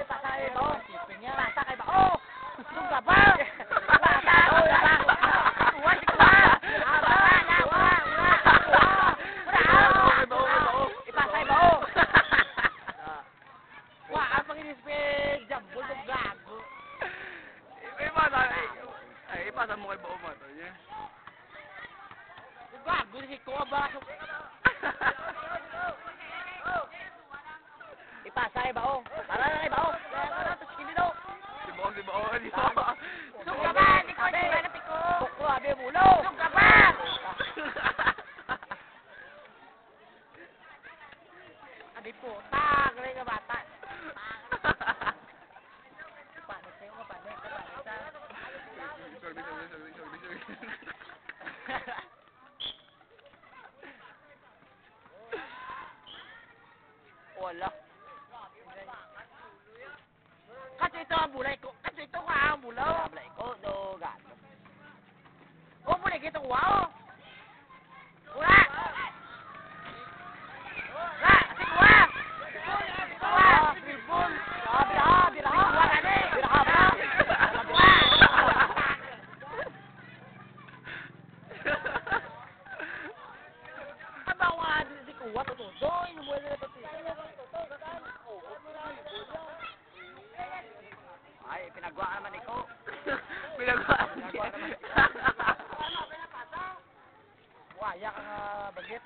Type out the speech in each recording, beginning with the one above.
Pasa kay Bao. Pasa kay Bao. Suga ba? Pasa. Wala ka. Ipasa kay Bao. Wah, apa ini spek jambul dong gago. Ipasa mo kay Bao man. Gago si ko ba? Ipasa kay Bao. Para kay Bao. Tapos kini daw. Si Bao. Suga ba? Di ko na tiko. Suko abi mulo. Suga ba? Adi po, tag rin ka bata. Panik sa'yo ka, panik ka. Wala. Kasi ito ang bulay ko. Kasi ito ka ang bulaw. Bulay ko, do, gato. O, bulay kita ko, wow. Wala! Wala! Kasi ko, wow! Wala! Bilbon! Biraha! Wala na eh! Biraha ba? Ang bawa nga din si Kuwa, tutudoy. Lumuwi na ito. Ay, pinagawa naman ikaw. Pinagawa naman. Waya ka nga bagit.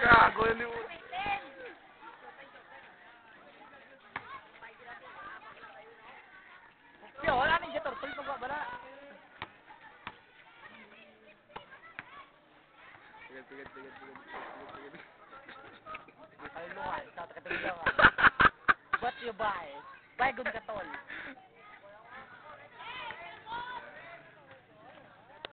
Gago ni Yo, wala ning turtle pag bala. Tigat. Ay luha, sa katulong. What you buy? Buy good katol.